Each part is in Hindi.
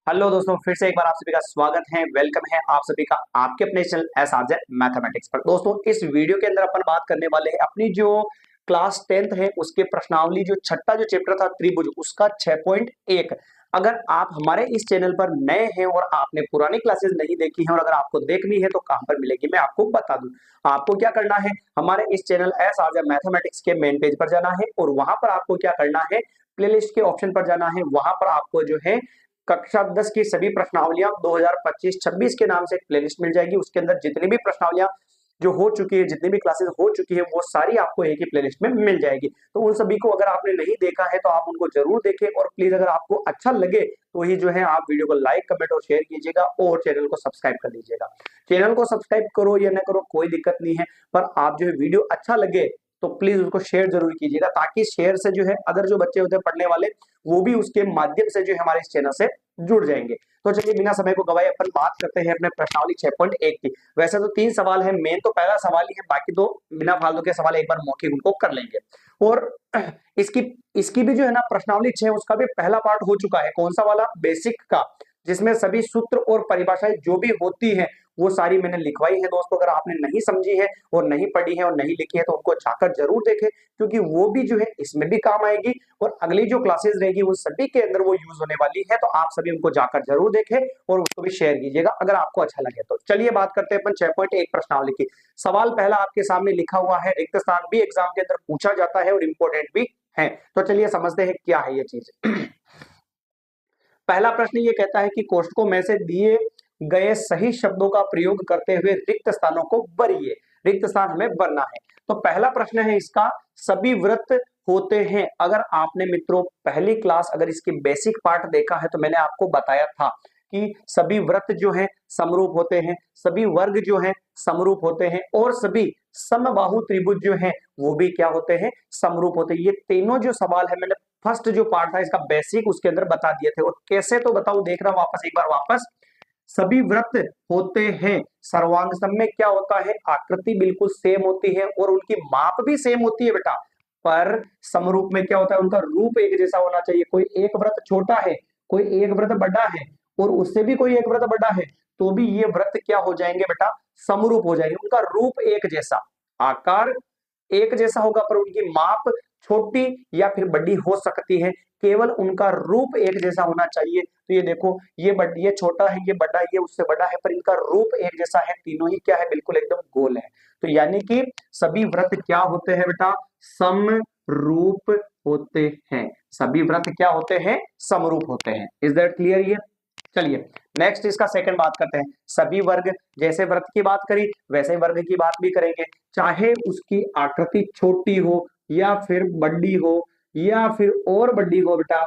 हेलो दोस्तों, फिर से एक बार आप सभी का स्वागत है। वेलकम है आप सभी का आपके अपने चैनल एसआरजे मैथमेटिक्स पर। दोस्तों, इस वीडियो के अंदर अपन बात करने वाले हैं अपनी जो क्लास 10th है उसके प्रश्नावली, जो छठा जो चैप्टर था त्रिभुज, उसका 6.1। अगर आप हमारे इस चैनल पर नए हैं और आपने पुरानी क्लासेस नहीं देखी हैं और अगर आपको देखनी है तो कहां पर मिलेगी मैं आपको बता दूं। आपको क्या करना है, हमारे इस चैनल एसआरजे मैथमेटिक्स के मेन पेज पर जाना है और वहां पर आपको क्या करना है, प्लेलिस्ट के ऑप्शन पर जाना है। वहां पर आपको जो है कक्षा 10 की सभी प्रश्नावलियां 2025-26 के नाम से एक प्लेलिस्ट मिल जाएगी। उसके अंदर जितनी भी प्रश्नावलियां जो हो चुकी है, जितनी भी क्लासेस हो चुकी है, वो सारी आपको एक ही प्लेलिस्ट में मिल जाएगी। तो उन सभी को अगर आपने नहीं देखा है तो आप उनको जरूर देखें और प्लीज अगर आपको अच्छा लगे तो ही जो है आप वीडियो को लाइक, कमेंट और शेयर कीजिएगा और चैनल को सब्सक्राइब कर लीजिएगा। चैनल को सब्सक्राइब करो या ना करो कोई दिक्कत नहीं है, पर आप जो है वीडियो अच्छा लगे तो प्लीज उसको शेयर जरूर कीजिएगा, ताकि शेयर से जो है अदर जो बच्चे होते हैं पढ़ने वाले, वो भी उसके माध्यम से जो है हमारे इस चैनल से जुड़ जाएंगे। तो चलिए बिना समय को गवाए अपन बात करते हैं अपने प्रश्नावली 6.1 की। वैसे तो 3 सवाल है, मेन तो पहला सवाल ही है, बाकी दो बिना फालतू के सवाल एक बार मौखिक उनको कर लेंगे। और इसकी इसकी भी जो है ना प्रश्नावली 6, उसका भी पहला पार्ट हो चुका है। कौन सा वाला? बेसिक का, जिसमें सभी सूत्र और परिभाषाएं जो भी होती है वो सारी मैंने लिखवाई है। दोस्तों, अगर आपने नहीं समझी है और नहीं पढ़ी है और नहीं लिखी है तो उनको जाकर जरूर देखें, क्योंकि वो भी जो है इसमें भी काम आएगी और अगली जो क्लासेस रहेगी वो सभी के अंदर वो यूज होने वाली है। तो आप सभी उनको जाकर जरूर देखें और उसको भी शेयर कीजिएगा अगर आपको अच्छा लगे तो। चलिए बात करते हैं अपन 6.1 प्रश्नावली की। सवाल पहला आपके सामने लिखा हुआ है, रिक्त स्थान भी एग्जाम के अंदर पूछा जाता है और इंपॉर्टेंट भी है। तो चलिए समझते हैं क्या है ये चीज। पहला प्रश्न ये कहता है कि कोष्ठकों में से दिए गए सही शब्दों का प्रयोग करते हुए रिक्त स्थानों को भरिए। रिक्त स्थान हमें भरना है। तो पहला प्रश्न है इसका, सभी वृत्त होते हैं। अगर आपने मित्रों पहली क्लास अगर इसकी बेसिक पार्ट देखा है तो मैंने आपको बताया था कि सभी वृत्त जो हैं समरूप होते हैं, सभी वर्ग जो हैं समरूप होते हैं और सभी समबाहु त्रिभुज जो हैं वो भी क्या होते हैं, समरूप होते हैं। ये तीनों जो सवाल है मैंने फर्स्ट जो पार्ट था इसका बेसिक उसके अंदर बता दिए थे। और कैसे तो बताऊं, देख रहा हूं वापस एक बार वापस। सभी वृत्त होते हैं, सर्वांग सम में क्या होता है, आकृति बिल्कुल सेम होती है और उनकी माप भी सेम होती है बेटा। पर समरूप में क्या होता है, उनका रूप एक जैसा होना चाहिए। कोई एक वृत्त छोटा है, कोई एक वृत्त बड़ा है और उससे भी कोई एक वृत्त बड़ा है, तो भी ये वृत्त क्या हो जाएंगे बेटा, समरूप हो जाएंगे। उनका रूप एक जैसा, आकार एक जैसा होगा पर उनकी माप छोटी या फिर बड़ी हो सकती है, केवल उनका रूप एक जैसा होना चाहिए। तो ये देखो, ये छोटा है, ये बड़ा है, ये उससे बड़ा है, पर इनका रूप एक जैसा है। तीनों ही क्या है, बिल्कुल एकदम गोल है। तो यानी कि सभी वृत्त क्या होते हैं बेटा, समरूप होते हैं। सभी वृत्त क्या होते हैं, समरूप होते हैं। Is that clear? ये चलिए नेक्स्ट इसका सेकंड बात करते हैं। सभी वर्ग, जैसे वृत्त की बात करी वैसे वर्ग की बात भी करेंगे। चाहे उसकी आकृति छोटी हो या फिर बड़ी हो या फिर और बड़ी हो बेटा,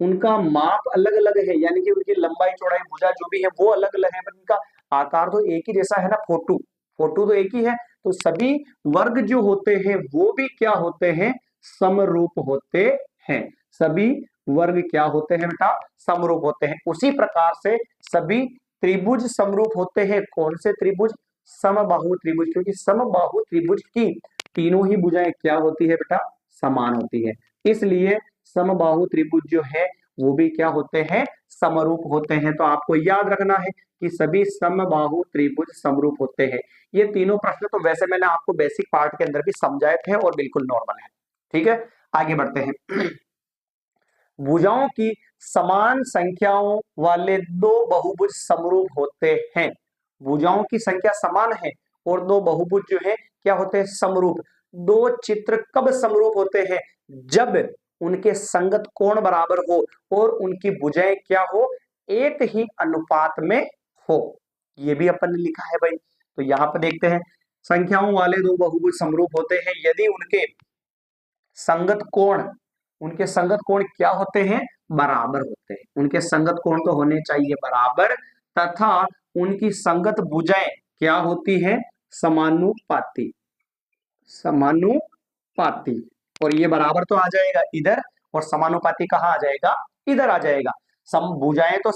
उनका माप अलग अलग है, यानी कि उनकी लंबाई चौड़ाई भुजा जो भी है वो अलग अलग है, पर उनका आकार तो एक ही जैसा है ना। फोटो फोटो तो एक ही है। तो सभी वर्ग जो होते हैं वो भी क्या होते हैं, समरूप होते हैं। सभी वर्ग क्या होते हैं बेटा, समरूप होते हैं। उसी प्रकार से सभी त्रिभुज समरूप होते हैं। कौन से त्रिभुज? समबाहु त्रिभुज, क्योंकि समबाहु त्रिभुज की तीनों ही भुजाएं क्या होती है बेटा, समान होती है। इसलिए समबाहु त्रिभुज जो है वो भी क्या होते हैं, समरूप होते हैं। तो आपको याद रखना है कि सभी समबाहु त्रिभुज समरूप होते हैं। ये तीनों प्रश्न तो वैसे मैंने आपको बेसिक पार्ट के अंदर भी समझाए थे और बिल्कुल नॉर्मल है। ठीक है, आगे बढ़ते हैं। भुजाओं की समान संख्याओं वाले दो बहुभुज समरूप होते हैं। भुजाओं की संख्या समान है और दो बहुभुज जो है क्या होते हैं, समरूप। दो चित्र कब समरूप होते हैं? जब उनके संगत कोण बराबर हो और उनकी भुजाएं क्या हो, एक ही अनुपात में हो। ये भी अपन ने लिखा है भाई। तो यहां पर देखते हैं, संख्याओं वाले दो बहुभुज समरूप होते हैं यदि संगत कोण उनके संगत कोण क्या होते हैं, बराबर होते हैं। उनके संगत कोण तो होने चाहिए बराबर, तथा उनकी संगत भुजाएं क्या होती है, समानुपाती। समानुपाती। और ये बराबर तो आ जाएगा इधर और समानुपाती कहाँ आ जाएगा, इधर आ जाएगा। सम भुजाएं तो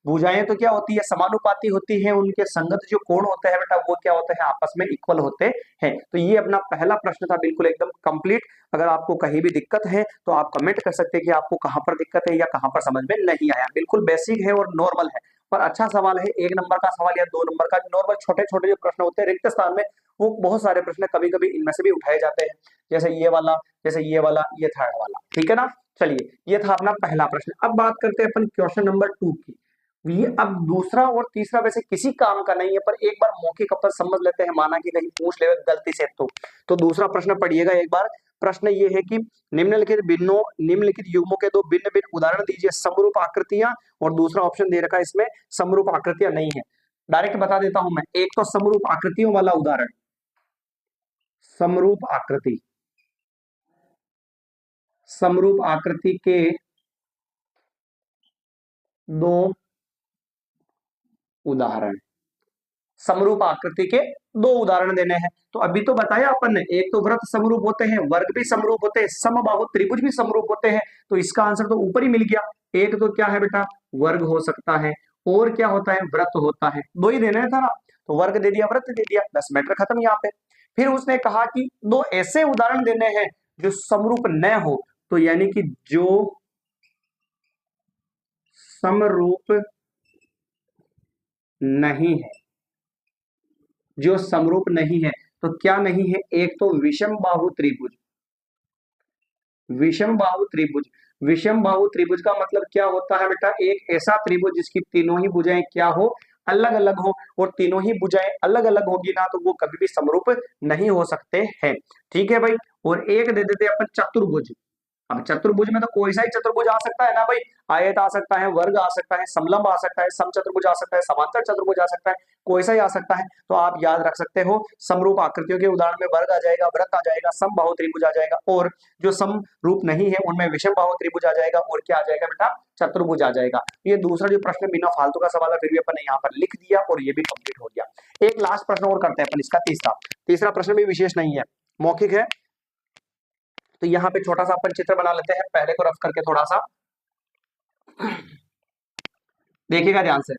भुजाएं तो क्या होती है, समानुपाती होती है, उनके संगत जो कोण होते हैं बेटा वो क्या होते हैं, आपस में इक्वल होते हैं। तो ये अपना पहला प्रश्न था, बिल्कुल एकदम कंप्लीट। अगर आपको कहीं भी दिक्कत है तो आप कमेंट कर सकते हैं कि आपको कहां पर दिक्कत है या कहां पर समझ में नहीं आया। बिल्कुल बेसिक है और नॉर्मल है, पर अच्छा सवाल है। 1 नंबर का सवाल या 2 नंबर का नॉर्मल छोटे छोटे जो प्रश्न होते हैं रिक्त स्थान में, वो बहुत सारे प्रश्न कभी कभी इनमें से भी उठाए जाते हैं, जैसे ये वाला, जैसे ये वाला, ये थर्ड वाला, ठीक है ना। चलिए, ये था अपना पहला प्रश्न। अब बात करते हैं अपन क्वेश्चन नंबर 2 की। ये अब दूसरा और तीसरा वैसे किसी काम का नहीं है, पर एक बार मौखिक अपन समझ लेते हैं, माना कि कहीं पूछ ले गलती से तो दूसरा प्रश्न पढ़िएगा एक बार। प्रश्न ये है कि निम्नलिखित युग्मों के दो भिन्न भिन्न उदाहरण दीजिए, समरूप आकृतियां, और दूसरा ऑप्शन दे रखा है इसमें समरूप आकृतियां नहीं है। डायरेक्ट बता देता हूं मैं, एक तो समरूप आकृतियों वाला उदाहरण, समरूप आकृति, समरूप आकृति के दो उदाहरण, समरूप आकृति के दो उदाहरण देने हैं। तो अभी तो बताया अपन ने, एक तो वृत्त समरूप होते हैं, वर्ग भी समरूप होते हैं, समबाहु त्रिभुज भी समरूप होते हैं। तो इसका आंसर तो ऊपर ही मिल गया। एक तो क्या है बेटा, वर्ग हो सकता है, और क्या होता है, वृत्त होता है। दो ही देने था ना, तो वर्ग दे दिया, वृत्त दे दिया, बस मैटर खत्म यहाँ पे। फिर उसने कहा कि दो ऐसे उदाहरण देने हैं जो समरूप न हो, तो यानी कि जो समरूप नहीं है, जो समरूप नहीं है, तो क्या नहीं है, एक तो विषम बाहु त्रिभुज, विषम बाहु त्रिभुज। विषम बाहु त्रिभुज का मतलब क्या होता है बेटा, एक ऐसा त्रिभुज जिसकी तीनों ही भुजाएं क्या हो, अलग अलग हो, और तीनों ही भुजाएं अलग अलग होगी ना, तो वो कभी भी समरूप नहीं हो सकते हैं। ठीक है भाई। और एक दे देते हैं अपन चतुर्भुज। अब चतुर्भुज में तो कोई सा ही चतुर्भुज आ सकता है ना भाई, आयत आ सकता है, वर्ग आ सकता है, समलंब आ सकता है, समचतुर्भुज आ सकता है, समांतर चतुर्भुज आ सकता है, कोई सा ही आ सकता है। तो आप याद रख सकते हो, समरूप आकृतियों के उदाहरण में वर्ग आ जाएगा, वृत्त आ जाएगा, समबाहु त्रिभुज आ जाएगा, और जो समरूप नहीं है उनमें विषम बाहु त्रिभुज आ जाएगा, और क्या आ जाएगा बेटा, चतुर्भुज आ जाएगा। ये दूसरा जो प्रश्न बिना फालतू का सवाल है, फिर भी अपन ने यहाँ पर लिख दिया और ये भी कंप्लीट हो गया। एक लास्ट प्रश्न और करते हैं अपन इसका, तीसरा प्रश्न भी विशेष नहीं है, मौखिक है। तो यहाँ पे छोटा सा अपन चित्र बना लेते हैं, पहले को रफ करके थोड़ा सा देखिएगा ध्यान से।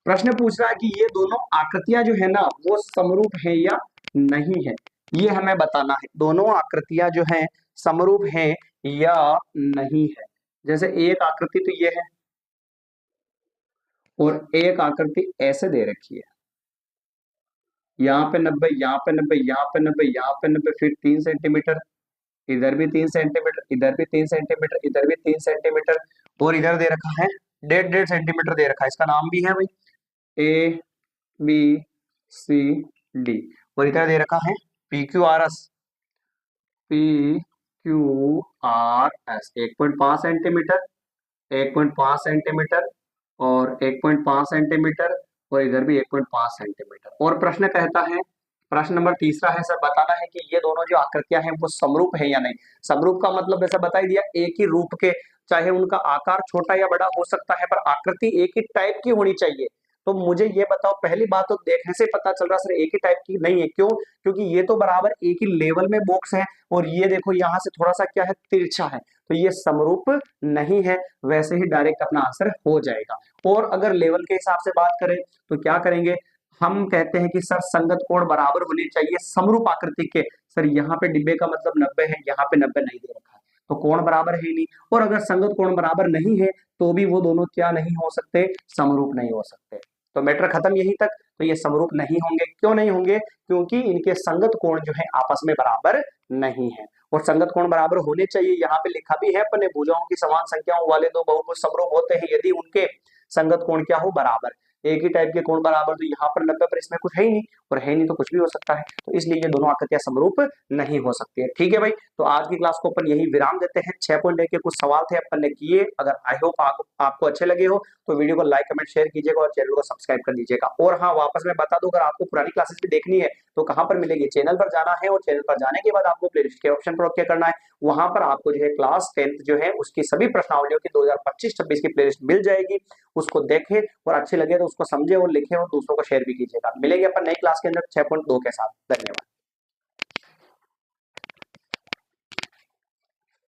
प्रश्न पूछ रहा है कि ये दोनों आकृतियां जो है ना, वो समरूप है या नहीं है, ये हमें बताना है। दोनों आकृतियां जो हैं समरूप है या नहीं है। जैसे एक आकृति तो ये है, और एक आकृति ऐसे दे रखी है, यहाँ पे 90, यहाँ पे 90, यहाँ पे 90, यहाँ पे 90, फिर 3 सेंटीमीटर, इधर भी 3 सेंटीमीटर, इधर भी 3 सेंटीमीटर, इधर भी 3 सेंटीमीटर, और इधर दे रखा है 1.5 सेंटीमीटर दे रखा है। इसका नाम भी है भाई ए बी सी डी, और इधर दे रखा है P Q R S, P Q R S, 1.5 centimetre, 1.5 centimetre, और 1.5 सेंटीमीटर, और इधर भी 1.5 सेंटीमीटर। और प्रश्न कहता है, प्रश्न नंबर तीसरा है सर, बताना है कि ये दोनों जो आकृतियां हैं वो समरूप है या नहीं। समरूप का मतलब वैसा बता ही दिया, एक ही रूप के, चाहे उनका आकार छोटा या बड़ा हो सकता है, पर आकृति एक ही टाइप की होनी चाहिए। तो मुझे ये बताओ, पहली बात तो देखने से पता चल रहा सर एक ही टाइप की नहीं है, क्यों, क्योंकि ये तो बराबर एक ही लेवल में बॉक्स है, और ये देखो यहाँ से थोड़ा सा क्या है, तिरछा है, तो ये समरूप नहीं है। वैसे ही डायरेक्ट अपना आंसर हो जाएगा। और अगर लेवल के हिसाब से बात करें तो क्या करेंगे, हम कहते हैं कि सर संगत कोण बराबर होने चाहिए समरूप आकृति के। सर यहाँ पे डिब्बे का मतलब 90 है, यहाँ पे 90 नहीं दे रखा है, तो कोण बराबर है ही नहीं। और अगर संगत कोण बराबर नहीं है तो भी वो दोनों क्या नहीं हो सकते, समरूप नहीं हो सकते। तो मैटर खत्म यहीं तक। तो ये समरूप नहीं होंगे, क्यों नहीं होंगे, क्योंकि इनके संगत कोण जो है आपस में बराबर नहीं है। और संगत कोण बराबर होने चाहिए, यहाँ पे लिखा भी है अपने, भुजाओं की समान संख्याओं वाले दो बहुभुज समरूप होते हैं यदि उनके संगत कोण क्या हो, बराबर। एक ही टाइप के कोण बराबर, तो यहाँ पर 90, पर इसमें कुछ है ही नहीं, और है नहीं तो कुछ भी हो सकता है। तो इसलिए ये दोनों आकृतियां समरूप नहीं हो सकती है। ठीक है भाई, तो आज की क्लास को अपन यही विराम देते हैं। 6 पॉइंट के कुछ सवाल थे अपन ने किए। अगर आई होप आपको अच्छे लगे हो तो वीडियो को लाइक कमेंट शेयर कीजिएगा, और चैनल को सब्सक्राइब कर दीजिएगा। और हाँ, वापस मैं बता दूं, अगर आपको पुरानी क्लासेस भी देखनी है तो कहाँ पर मिलेगी, चैनल पर जाना है, और चैनल पर जाने के बाद आपको प्लेलिस्ट के ऑप्शन पर ओके करना है। वहां पर आपको जो है क्लास 10th जो है उसकी सभी प्रश्नावलियों की 2025-26 की प्लेलिस्ट मिल जाएगी। उसको देखें, और अच्छे लगे तो उसको समझे और लिखे, और दूसरों को शेयर भी कीजिएगा। मिलेंगे अपन नई क्लास के अंदर 6.2 के साथ। धन्यवाद।